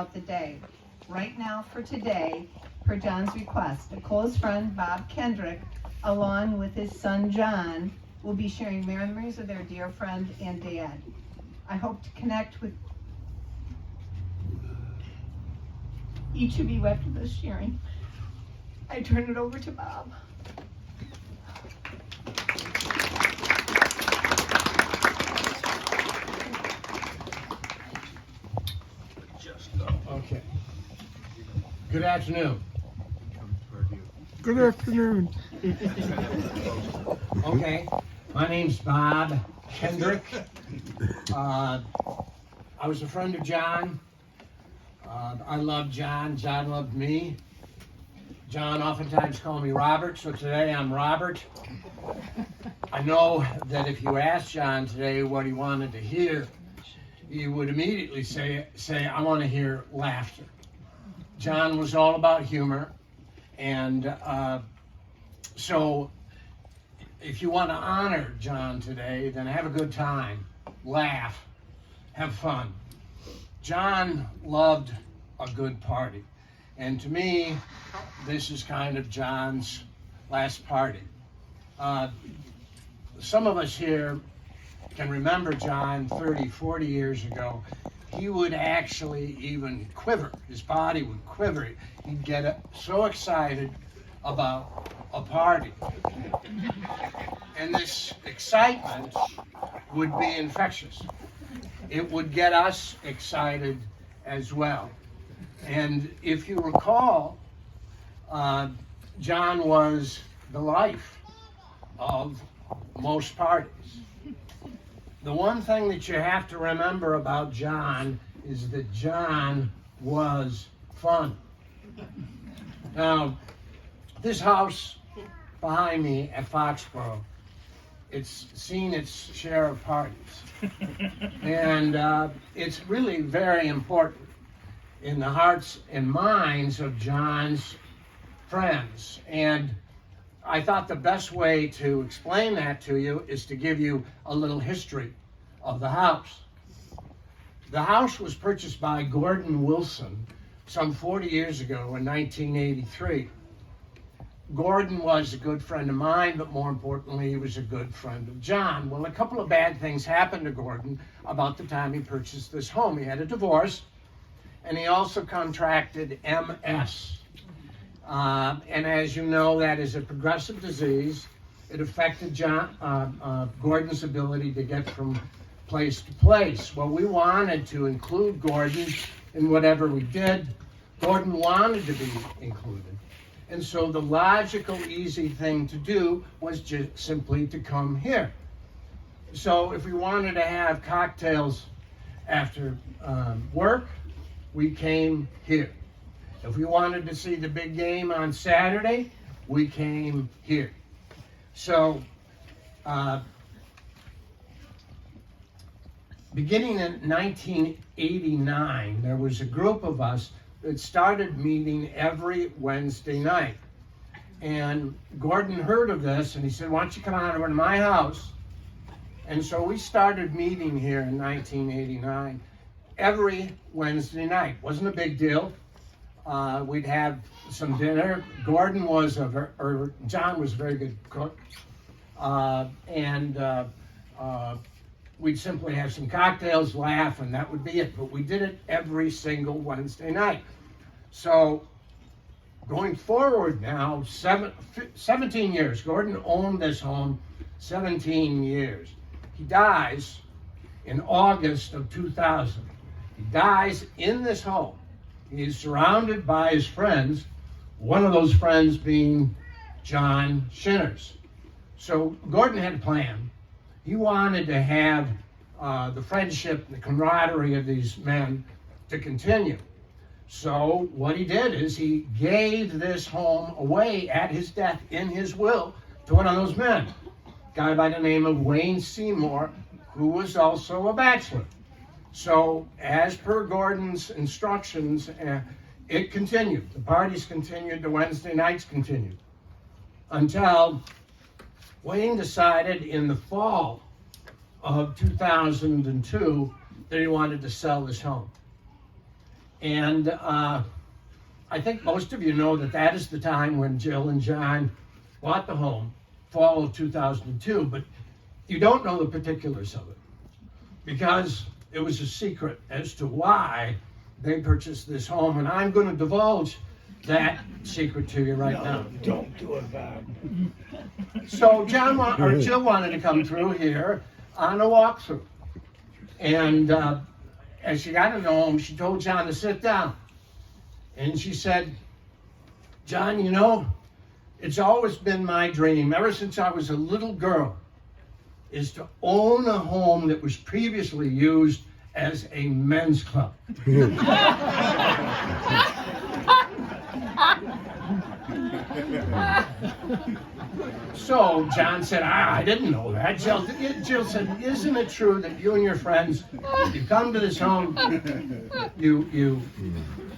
The day. Right now, for today, per John's request, a close friend, Bob Kendrick, along with his son John, will be sharing memories of their dear friend and dad. I hope to connect with each of you after this sharing. I turn it over to Bob. Okay. Good afternoon. Good afternoon. Okay. My name's Bob Kendrick. I was a friend of John. I loved John. John loved me. John oftentimes called me Robert, so today I'm Robert. I know that if you asked John today what he wanted to hear, he would immediately say, I want to hear laughter. John was all about humor, and so if you want to honor John today, then have a good time, laugh, have fun. John loved a good party, and to me, this is kind of John's last party. Some of us here can remember John 30, 40 years ago. He would actually even quiver. His body would quiver. He'd get so excited about a party. And this excitement would be infectious. It would get us excited as well. And if you recall, John was the life of most parties. The one thing that you have to remember about John is that John was fun. Now, this house behind me at Foxborough, it's seen its share of parties. And it's really very important in the hearts and minds of John's friends. And I thought the best way to explain that to you is to give you a little history of the house. The house was purchased by Gordon Wilson some 40 years ago in 1983. Gordon was a good friend of mine, but more importantly, he was a good friend of John. Well, a couple of bad things happened to Gordon about the time he purchased this home. He had a divorce, and he also contracted MS. And as you know, that is a progressive disease. It affected Gordon's ability to get from place to place. Well, we wanted to include Gordon in whatever we did. Gordon wanted to be included. And so the logical, easy thing to do was just simply to come here. So if we wanted to have cocktails after work, we came here. If we wanted to see the big game on Saturday, we came here. So, beginning in 1989, there was a group of us that started meeting every Wednesday night. And Gordon heard of this, and he said, why don't you come on over to my house? And so we started meeting here in 1989 every Wednesday night. Wasn't a big deal. We'd have some dinner. John was a very good cook. We'd simply have some cocktails, laugh, and that would be it. But we did it every single Wednesday night. So going forward now, 17 years. Gordon owned this home 17 years. He dies in August of 2000. He dies in this home. He's surrounded by his friends, one of those friends being John Shinners. So Gordon had a plan. He wanted to have the friendship and the camaraderie of these men to continue. So what he did is he gave this home away at his death in his will to one of those men, a guy by the name of Wayne Seymour, who was also a bachelor. So as per Gordon's instructions, it continued. The parties continued, the Wednesday nights continued, until Wayne decided in the fall of 2002 that he wanted to sell this home. And I think most of you know that that is the time when Jill and John bought the home, fall of 2002, but you don't know the particulars of it because it was a secret as to why they purchased this home, and I'm going to divulge that secret to you right now. Don't do it, Bob. So Jill wanted to come through here on a walkthrough, and as she got in the home, she told John to sit down, and she said, "John, you know, it's always been my dream, ever since I was a little girl, is to own a home that was previously used as a men's club." So John said, I didn't know that. Jill said, "Isn't it true that you and your friends, you come to this home, you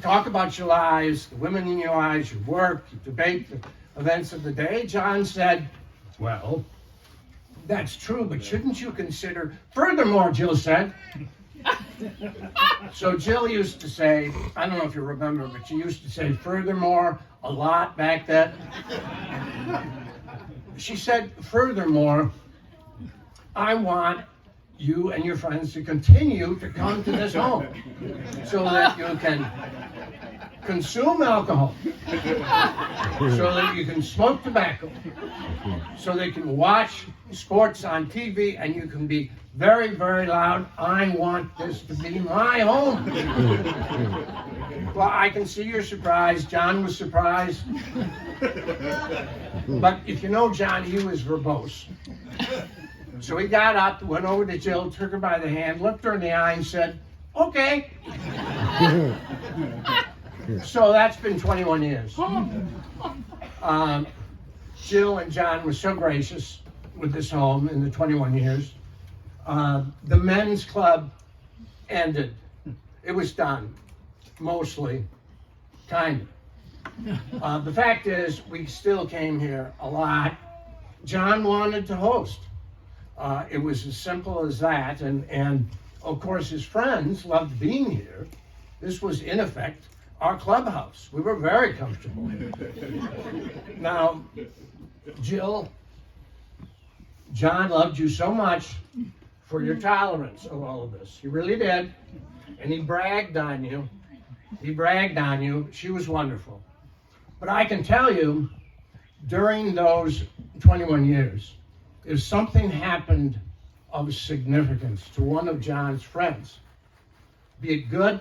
talk about your lives, the women in your lives, your work, you debate the events of the day?" John said, "Well, that's true, but shouldn't you consider..." Furthermore, Jill said. So Jill used to say, I don't know if you remember, but she used to say "furthermore" a lot back then. She said, "Furthermore, I want you and your friends to continue to come to this home so that you can consume alcohol, so that you can smoke tobacco, so they can watch sports on TV, and you can be very, very loud. I want this to be my home." Well, I can see you're surprised. John was surprised. But if you know John, he was verbose. So he got up, went over to Jill, took her by the hand, looked her in the eye, and said, "Okay." So that's been 21 years. Jill and John were so gracious with this home in the 21 years. The men's club ended. It was done, mostly, kind of. The fact is, we still came here a lot. John wanted to host. It was as simple as that, and of course his friends loved being here. This was, in effect, our clubhouse. We were very comfortable. Now, Jill, John loved you so much for your tolerance of all of this. He really did. And he bragged on you. He bragged on you. She was wonderful. But I can tell you, during those 21 years, if something happened of significance to one of John's friends, be it good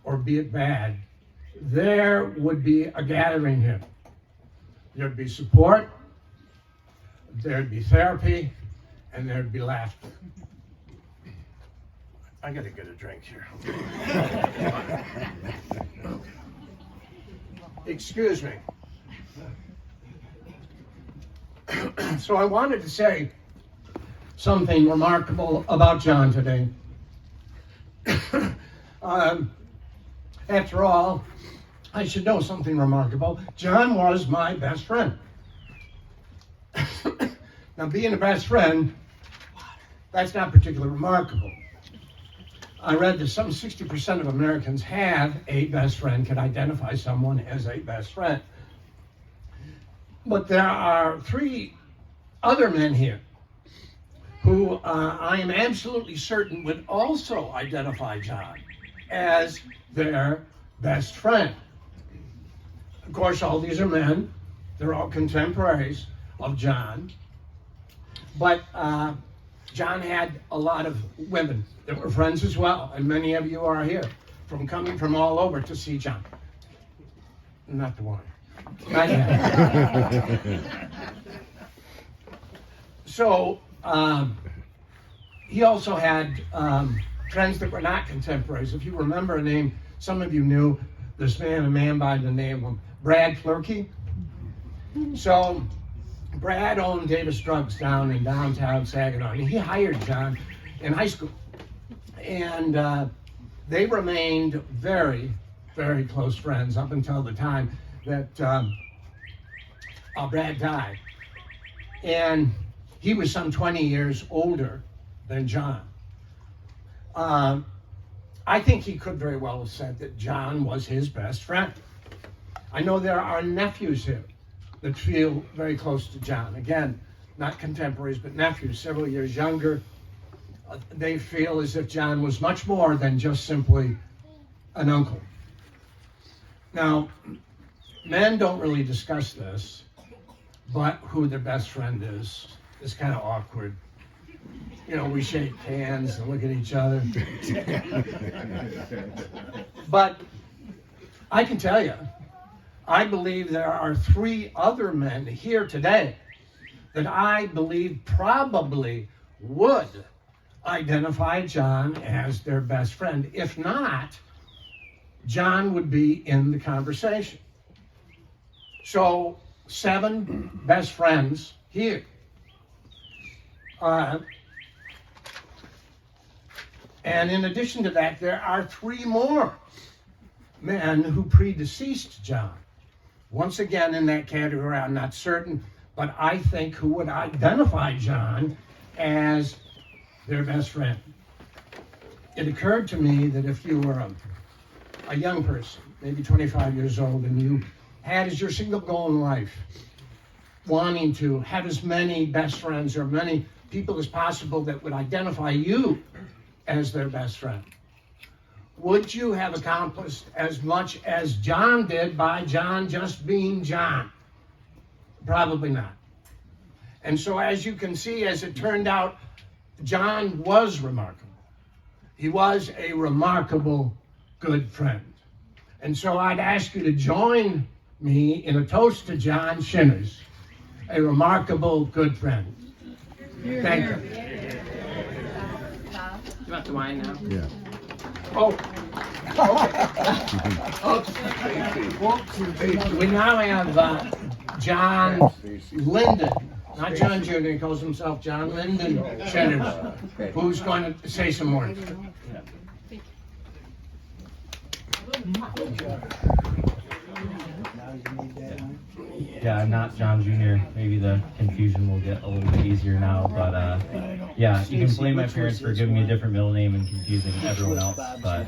or be it bad, there would be a gathering here. There'd be support, there'd be therapy, and there'd be laughter. I gotta get a drink here. Excuse me. So I wanted to say something remarkable about John today. After all, I should know something remarkable. John was my best friend. Now, being a best friend, that's not particularly remarkable. I read that some 60% of Americans have a best friend, can identify someone as a best friend. But there are 3 other men here who I am absolutely certain would also identify John as their best friend. Of course, all these are men. They're all contemporaries of John. But John had a lot of women that were friends as well, and many of you are here coming from all over to see John. Not the one. Not yet. So he also had friends that were not contemporaries. If you remember a name, some of you knew this man, a man by the name of Brad Flerke. So Brad owned Davis Drugs down in downtown Saginaw, and he hired John in high school. And they remained very, very close friends up until the time that Brad died. And he was some 20 years older than John. I think he could very well have said that John was his best friend. I know there are nephews here that feel very close to John. Again, not contemporaries, but nephews, several years younger. They feel as if John was much more than just simply an uncle. Now, men don't really discuss this, but who their best friend is kind of awkward. You know, we shake hands and look at each other. But I can tell you, I believe there are 3 other men here today that I believe probably would identify John as their best friend. If not, John would be in the conversation. So 7 best friends here. And in addition to that, there are 3 more men who predeceased John. Once again, in that category, I'm not certain, but I think who would identify John as their best friend. It occurred to me that if you were a young person, maybe 25 years old, and you had as your single goal in life wanting to have as many best friends or many people as possible that would identify you as their best friend, would you have accomplished as much as John did by John just being John? Probably not. And so as you can see, as it turned out, John was remarkable. He was a remarkable good friend. And so I'd ask you to join me in a toast to John Shinners, a remarkable good friend. Thank you. You want the wine now? Yeah. Oh, okay. We now have John Linden, not John Jr., he calls himself John Linden Shinners, who's going to say some words. Yeah, I'm not John Jr. Maybe the confusion will get a little bit easier now, but yeah, you can blame my parents for giving me a different middle name and confusing everyone else, but